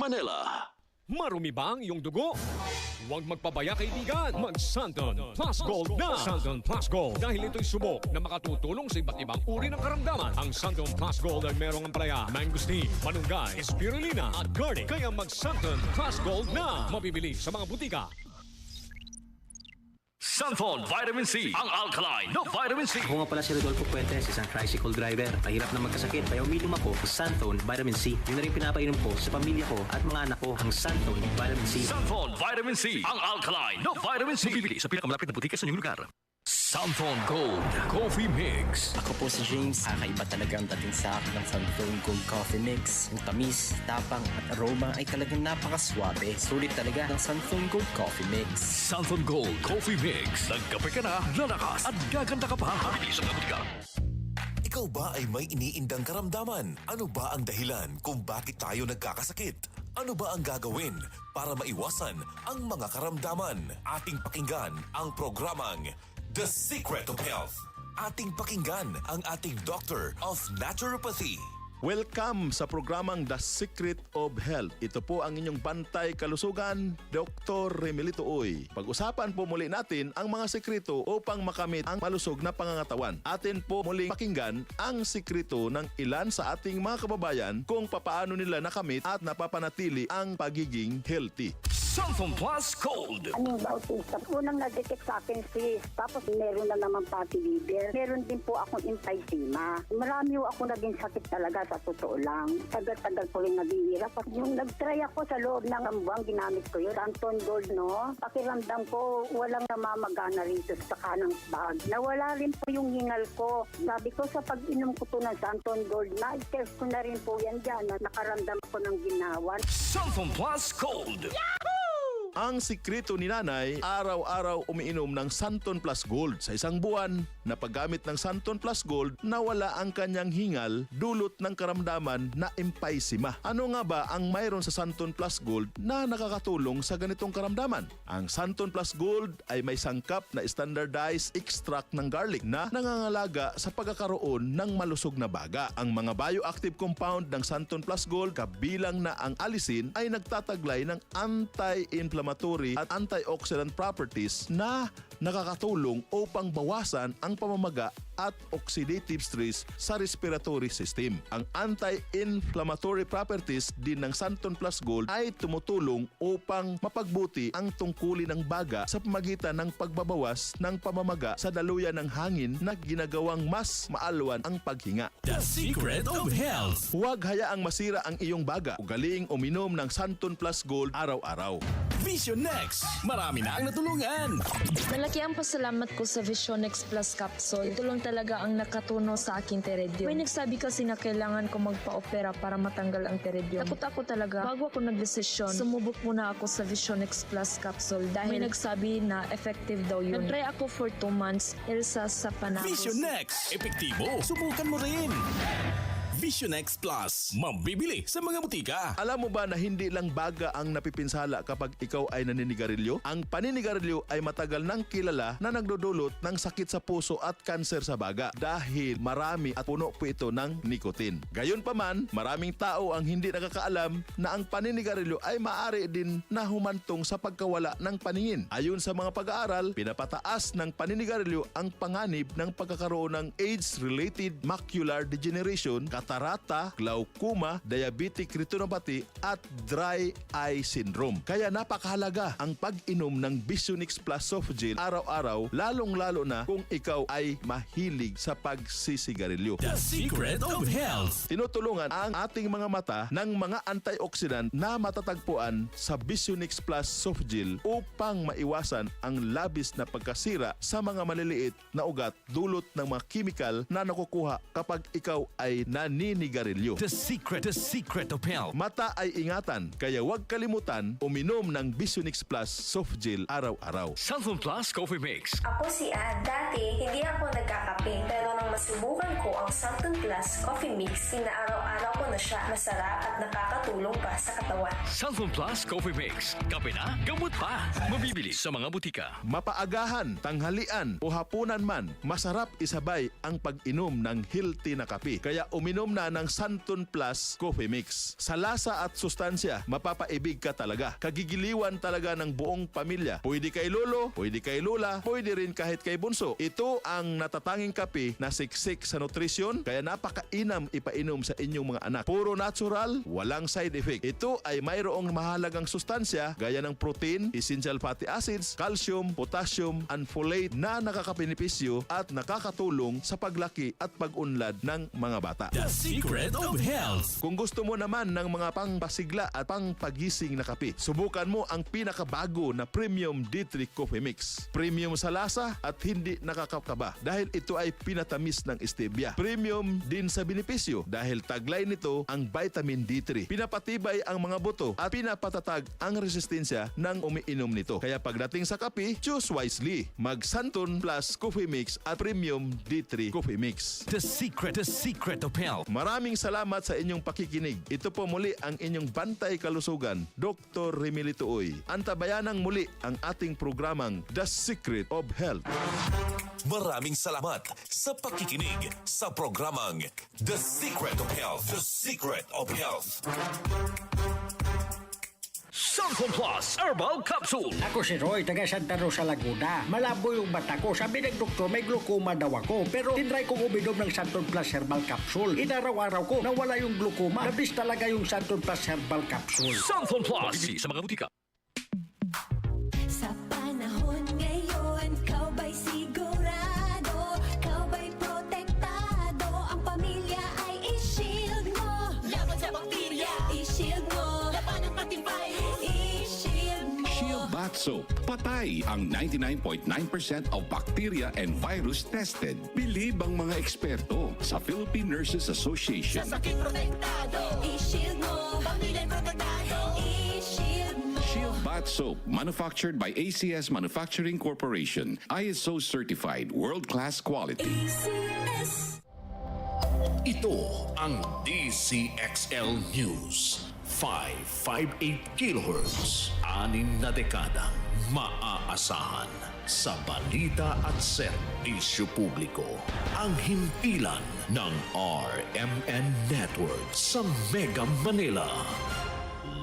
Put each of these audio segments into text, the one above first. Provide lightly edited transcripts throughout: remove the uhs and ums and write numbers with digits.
Manila. Marumi ba ang iyong dugo? Huwag magpabaya kaibigan. Mag-Santon Plus Gold na. Santon Plus Gold. Dahil ito'y subok na makatutulong sa iba't ibang uri ng karamdaman. Ang Santon Plus Gold ay merong ampalaya, mangosteen, manunggay, spirulina at garlic. Kaya mag-Santon Plus Gold na. Mabibili sa mga butika. Santon Vitamin C, ang alkaline na vitamin C. Ako nga pala si Rodolfo Puentes, isang tricycle driver. Mahirap na magkasakit, kaya uminom ako ng Santon Vitamin C. Yun na rin pinapainom ko sa pamilya ko at mga anak ko, ang Santon Vitamin C. Santon Vitamin C, ang alkaline na vitamin C. Bibili sa pinakamalapit na butika sa inyong lugar. Santon Gold Coffee Mix. Ako po si James. Kakaiba talaga ang dating sa akin ng Santon Gold Coffee Mix. Yung tamis, tapang at aroma ay talagang napakaswabe. Sulit talaga ng Santon Gold Coffee Mix. Santon Gold Coffee Mix. Nagkape ka na, lalakas at gaganda ka pa. Mabibili sa mga butika. Ikaw ba ay may iniindang karamdaman? Ano ba ang dahilan kung bakit tayo nagkakasakit? Ano ba ang gagawin para maiwasan ang mga karamdaman? Ating pakinggan ang programang The Secret of Health. Ating pakinggan ang ating Doctor of Naturopathy. Welcome sa programang The Secret of Health. Ito po ang inyong bantay kalusugan, Dr. Remelito Uy. Pag-usapan po muli natin ang mga sekreto upang makamit ang malusog na pangangatawan. Atin po muling pakinggan ang sekreto ng ilan sa ating mga kababayan kung papaano nila nakamit at napapanatili ang pagiging healthy. Santon Plus Gold. Anong bautista? Unang na-detect sa akin cyst. Tapos meron na naman fatty liver. Meron din po akong emphysema. Marami po ako naging sakit talaga sa totoo lang. Tagal-tagal po rin naghihirap. Yung nag-try ako sa loob ng buwang, ginamit ko yun. Santon Gold, no? Pakiramdam ko, walang namamagana rito sa kanang bag. Nawala rin po yung hingal ko. Sabi ko sa pag-inom ko po ng Santon Gold, na-test ko na rin po yan dyan. Nakaramdam ako ng ginawan. Santon Plus Gold. Ang sikreto ni nanay, araw-araw umiinom ng Santon Plus Gold. Sa isang buwan na paggamit ng Santon Plus Gold, nawala ang kanyang hingal dulot ng karamdaman na emphysema. Ano nga ba ang mayroon sa Santon Plus Gold na nakakatulong sa ganitong karamdaman? Ang Santon Plus Gold ay may sangkap na standardized extract ng garlic na nangangalaga sa pagkakaroon ng malusog na baga. Ang mga bioactive compound ng Santon Plus Gold, kabilang na ang allicin, ay nagtataglay ng anti-inflammatory at antioxidant properties na nakakatulong upang bawasan ang pamamaga at oxidative stress sa respiratory system. Ang anti-inflammatory properties din ng Santon Plus Gold ay tumutulong upang mapagbuti ang tungkulin ng baga sa pamagitan ng pagbabawas ng pamamaga sa daluyan ng hangin na ginagawang mas maalwan ang paghinga. The Secret of Health. Huwag hayaang masira ang iyong baga. Ugaling uminom ng Santon Plus Gold araw-araw. Vision Next. Marami na ang natulungan. Malaki ang pasalamat ko sa Visionex Plus Capsule. Ito lang talaga ang nakatuno sa aking teredyo. May nagsabi kasi na kailangan ko magpa-opera para matanggal ang teredyo. Takot ako talaga. Bago ako nagdesisyon, sumubok muna ako sa Visionex Plus Capsule dahil may nagsabi na effective daw yun. Nag-try ako for 2 months, Elsa sa panahon. Vision Next. Epektibo. Subukan mo rin. Vision X Plus. Mabibili sa mga butika. Alam mo ba na hindi lang baga ang napipinsala kapag ikaw ay naninigarilyo? Ang paninigarilyo ay matagal nang kilala na nagdudulot ng sakit sa puso at kanser sa baga dahil marami at puno po ito ng nicotine. Gayunpaman, maraming tao ang hindi nakakaalam na ang paninigarilyo ay maaari din na humantong sa pagkawala ng paningin. Ayon sa mga pag-aaral, pinapataas ng paninigarilyo ang panganib ng pagkakaroon ng age-related macular degeneration, katarata, glaucoma, diabetic retinopathy at dry eye syndrome. Kaya napakahalaga ang pag-inom ng Visionex Plus Soft Gel araw-araw, lalong-lalo na kung ikaw ay mahilig sa pagsisigarilyo. The Secret of Health. Tinutulungan ang ating mga mata ng mga antioxidant na matatagpuan sa Visionex Plus Soft Gel upang maiwasan ang labis na pagkasira sa mga maliliit na ugat dulot ng mga kimikal na nakukuha kapag ikaw ay naninigarilyo. The Secret of Health. Mata ay ingatan, kaya huwag kalimutan uminom ng Visionex Plus Soft Gel araw-araw. Santon Plus Coffee Mix. Ako si Ann. Dati, hindi ako nagkakape. Pero nang masubukan ko ang Santon Plus Coffee Mix, inaaraw-araw ko na siya. Masarap at nakakatulong pa sa katawan. Santon Plus Coffee Mix. Kape na, gamot pa. Mabibili sa mga butika. Mapaagahan, tanghalian o hapunan man, masarap isabay ang pag-inom ng healthy na kape. Kaya uminom na ng Santon Plus Coffee Mix. Sa lasa at sustansya, mapapaibig ka talaga. Kagigiliwan talaga ng buong pamilya. Pwede kay lolo, pwede kay lola, pwede rin kahit kay bunso. Ito ang natatanging kape na siksik sa nutrisyon, kaya napakainam ipainom sa inyong mga anak. Puro natural, walang side effect. Ito ay mayroong mahalagang sustansya gaya ng protein, essential fatty acids, calcium, potassium, and folate na nakakabenepisyo at nakakatulong sa paglaki at pag-unlad ng mga bata. The secret of health. Kung gusto mo naman ng mga pangpasigla at pangpagising na kape, subukan mo ang pinakabago na Premium D3 Coffee Mix. Premium sa lasa at hindi nakakakaba dahil ito ay pinatamis ng stevia. Premium din sa benepisyo dahil taglay nito ang vitamin D3. Pinapatibay ang mga buto at pinapatatag ang resistensya ng umiinom nito. Kaya pagdating sa kape, choose wisely. Mag Santon Plus Coffee Mix at Premium D3 Coffee Mix. The secret of health. Maraming salamat sa inyong pakikinig. Ito po muli ang inyong bantay kalusugan, Dr. Remilito Uy. Antabayanang muli ang ating programang The Secret of Health. Maraming salamat sa pakikinig sa programang The Secret of Health. The Secret of Health. Santon Plus Herbal Capsule. Ako si Roy, taga Santa Rosa, Laguna. Malabo yung mata ko. Sabi ng doktor, may glaucoma daw ako. Pero tinry kong uminom ng Santon Plus Herbal Capsule. Inaraw-araw ko, nawala yung glaucoma. Nabis talaga yung Santon Plus Herbal Capsule. Santon Plus. Mabibili sa mga butika. Sa panahon ngayon, kau ba'y sigurado? Kau ba'y protektado? Ang pamilya ay i-shield mo. Laban sa bakterya, i-shield mo. Laban ng pati virus, i-shield mo. Shield Bath Soap. Patay ang 99.9% of bacteria and virus tested. Bilib ang mga eksperto sa Philippine Nurses Association. Sa sakit protektado, i-shield mo. Pamilya protektado, i-shield mo. Shield Bath Soap, manufactured by ACS Manufacturing Corporation. ISO certified, world-class quality. ACS. Ito ang DCXL News. 558 kHz. 6 na dekadang maaasahan sa balita at serbisyo publiko. Ang himpilan ng RMN Network sa Mega Manila.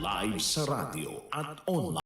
Live sa radyo at online.